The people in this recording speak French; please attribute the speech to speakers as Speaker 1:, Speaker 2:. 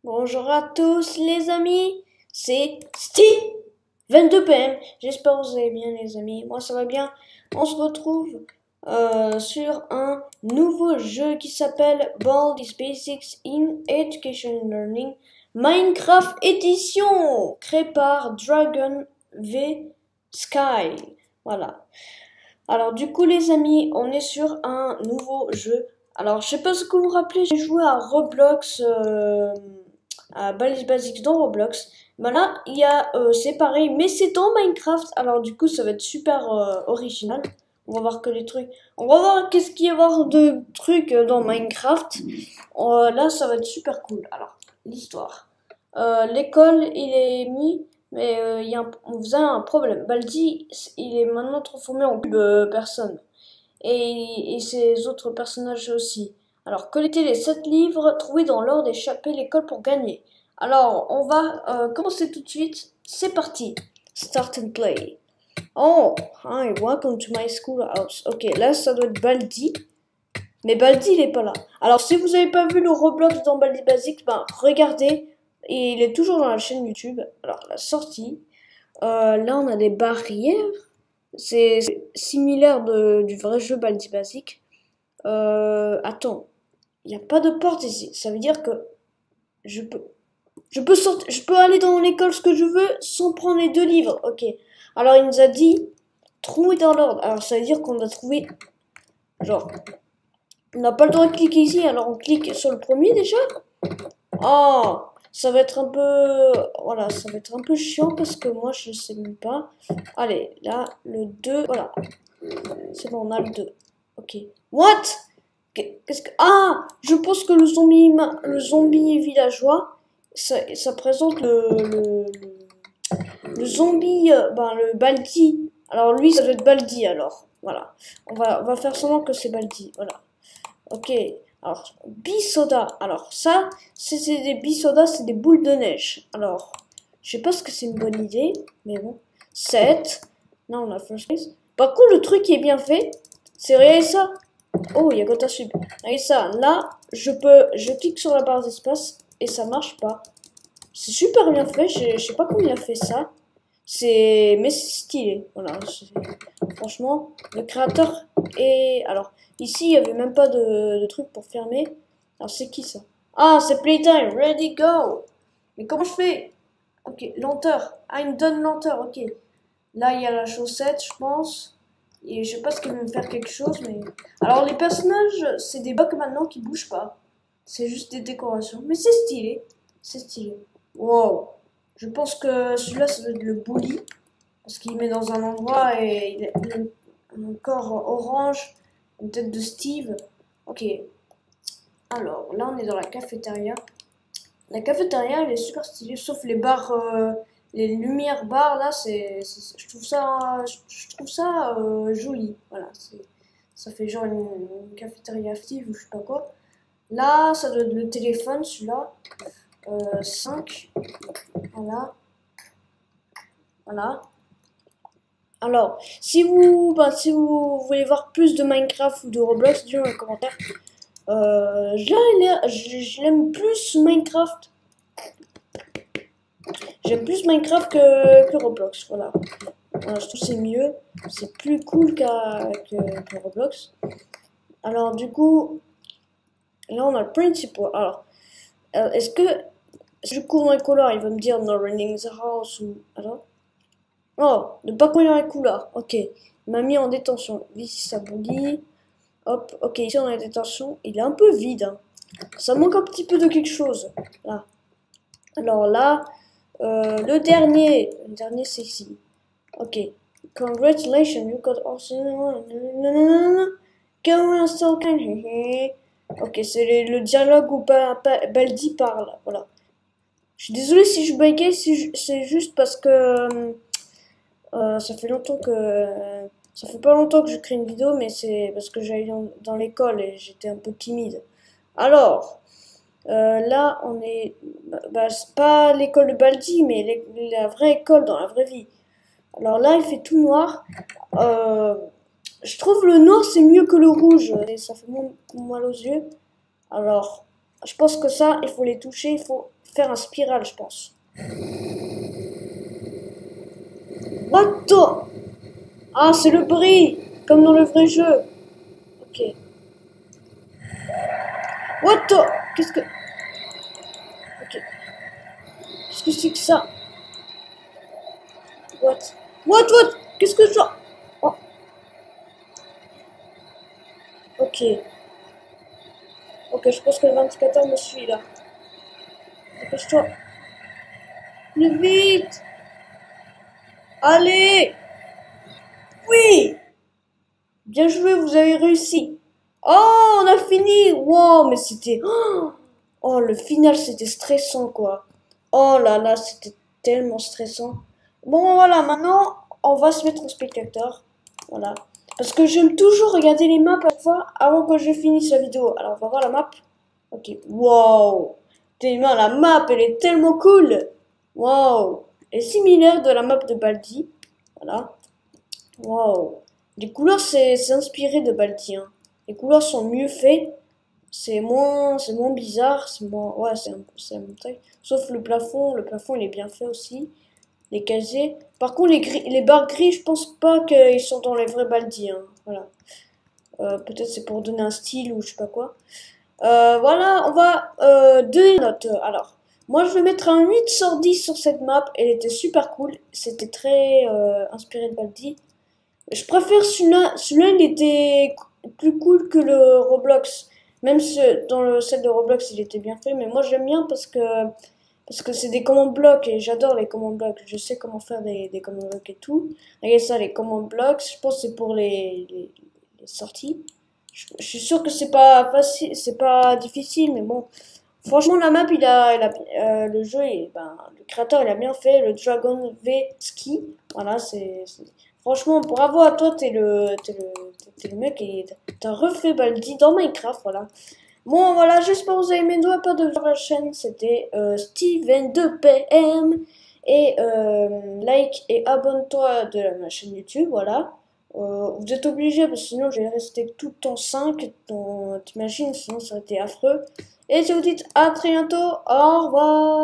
Speaker 1: Bonjour à tous les amis, c'est Steve 22 PM. J'espère que vous allez bien les amis. Moi ça va bien. On se retrouve sur un nouveau jeu qui s'appelle Baldi's Basics in Education and Learning Minecraft Edition, créé par Dragon V Sky. Voilà. Alors du coup les amis, on est sur un nouveau jeu. Alors je sais pas ce que vous vous rappelez, j'ai joué à Roblox, à Baldi's Basics dans Roblox. Ben là, c'est pareil, mais c'est dans Minecraft. Alors du coup, ça va être super original. On va voir que les trucs. On va voir qu'est-ce qu'il y a à voir de trucs dans Minecraft. Là, ça va être super cool. Alors, l'histoire. L'école, il est mis, mais on faisait un problème. Baldi, il est maintenant transformé en cube personne. Et ses autres personnages aussi. Alors, collectez les 7 livres trouvés dans l'ordre d'échapper l'école pour gagner. Alors, on va commencer tout de suite. C'est parti. Start and play. Oh, hi, welcome to my schoolhouse. Ok, là, ça doit être Baldi. Mais Baldi, il est pas là. Alors, si vous n'avez pas vu le Roblox dans Baldi Basics, ben, regardez. Et il est toujours dans la chaîne YouTube. Alors, la sortie. Là, on a des barrières. C'est similaire du vrai jeu Baldi Basic. Attends, il n'y a pas de porte ici. Ça veut dire que je peux sortir, je peux aller dans l'école ce que je veux sans prendre les 2 livres. Ok. Alors il nous a dit trouver dans l'ordre. Alors ça veut dire qu'on doit trouver, genre, on n'a pas le droit de cliquer ici. Alors on clique sur le premier déjà. Oh, ça va être un peu, voilà, ça va être un peu chiant parce que moi je sais même pas. Allez, là le 2, voilà. C'est bon, on a le 2. Ok. What? Qu'est-ce que... Ah! Je pense que le zombie villageois, ça présente le zombie, le Baldi. Alors lui, ça doit être Baldi, alors. Voilà. On va faire semblant que c'est Baldi. Voilà. Ok. Alors, Bisoda. Alors ça, c'est des Bisoda, c'est des boules de neige. Alors, je sais pas ce que c'est une bonne idée, mais bon. 7. Non, on a first place. Par contre, le truc qui est bien fait, c'est regardez ça. Oh, il y a Gotha Sub. Regardez ça. Là, je clique sur la barre d'espace et ça marche pas. C'est super bien fait. Je sais pas comment il a fait ça. Mais c'est stylé. Voilà. Franchement, le créateur est. Alors, ici, il y avait même pas de truc pour fermer. Alors, c'est qui ça? Ah, c'est Playtime. Ready, go. Mais comment je fais? Ok, lenteur. Ah, il me donne lenteur. Ok. Là, il y a la chaussette, je pense. Et je sais pas ce qu'il veut me faire quelque chose, mais... Alors, les personnages, c'est des bugs maintenant qui bougent pas. C'est juste des décorations. Mais c'est stylé. C'est stylé. Wow. Je pense que celui-là, ça doit être le bully. Parce qu'il met dans un endroit et il a un corps orange. Une tête de Steve. Ok. Alors, là, on est dans la cafétéria. La cafétéria, elle est super stylée. Sauf les barres... les lumières barres là, je trouve ça joli. Voilà, ça fait genre une cafétéria active ou je sais pas quoi. Là, ça doit être le téléphone, celui-là. 5. Voilà. Voilà. Alors, si vous voulez voir plus de Minecraft ou de Roblox, dites-le dans les commentaires. Je l'aime plus Minecraft. J'aime plus Minecraft que Roblox, voilà. Voilà, je trouve que c'est mieux, c'est plus cool que Roblox. Alors du coup, là on a le principal. Alors, est-ce que si je cours dans les couloirs, il va me dire no running the house ou alors? Oh, ne pas courir dans les couloirs. Ok, il m'a mis en détention. Ici ça bouillit. Hop, ok, ici on a la détention. Il est un peu vide. Hein. Ça manque un petit peu de quelque chose. Là. Alors là. Le dernier c'est ici. Ok. Congratulations, you got awesome. Ok, c'est le dialogue où Baldi parle. Voilà. Je suis désolée si je bégayais, c'est juste parce que ça fait longtemps que. Ça fait pas longtemps que je crée une vidéo, mais c'est parce que j'allais dans l'école et j'étais un peu timide. Alors. Là, on est... c'est pas l'école de Baldi, mais la vraie école dans la vraie vie. Alors là, il fait tout noir. Je trouve le noir, c'est mieux que le rouge. Et ça fait moins mal aux yeux. Alors, je pense que ça, il faut les toucher. Il faut faire un spirale, je pense. What the... Ah, c'est le bruit, comme dans le vrai jeu. Ok. What the... Qu'est-ce que... Ok. Qu'est-ce que c'est que ça? What? Qu'est-ce que je... Oh. Ok. Ok, je pense que le 24 me suit, là. Dépêche-toi. Plus vite! Allez! Oui! Bien joué, vous avez réussi. Oh, on a fini! Wow, mais c'était... Oh, le final, c'était stressant, quoi. Oh là là, c'était tellement stressant. Bon, voilà, maintenant, on va se mettre en spectateur. Voilà. Parce que j'aime toujours regarder les maps à la fois avant que je finisse la vidéo. Alors, on va voir la map. Ok, wow! Tellement, la map, elle est tellement cool! Wow! Elle est similaire de la map de Baldi. Voilà. Wow! Les couleurs, c'est inspiré de Baldi, hein. Les couleurs sont mieux faites. C'est moins bizarre, c'est moins, ouais, c'est un taille. Sauf le plafond il est bien fait aussi. Les casiers. Par contre, les barres gris, je pense pas qu'ils sont dans les vrais Baldi, hein. Voilà. Peut-être c'est pour donner un style ou je sais pas quoi. Voilà, on va donner une note. Alors, moi je vais mettre un 8 sur 10 sur cette map. Elle était super cool. C'était très inspiré de Baldi. Je préfère celui-là. Celui-là, il était plus cool que le Roblox. Même si dans le set de Roblox, il était bien fait. Mais moi, j'aime bien parce que c'est des commandes blocs et j'adore les commandes blocs. Je sais comment faire des commandes blocs et tout. Regardez ça, les commandes blocs. Je pense que c'est pour les sorties. Je suis sûr que c'est pas facile, c'est pas difficile, mais bon. Franchement, la map, le jeu, le créateur, il a bien fait. Le Dragon V Ski. Voilà, franchement, bravo à toi, t'es le mec et t'as refait Baldi dans Minecraft, voilà. Bon, voilà, j'espère que vous avez aimé. N'oubliez pas de voir la chaîne, c'était Steven2PM. Et like et abonne-toi de ma chaîne YouTube, voilà. Vous êtes obligés, parce que sinon je vais rester tout le temps 5. T'imagines, sinon ça aurait été affreux. Et je vous dis à très bientôt, au revoir.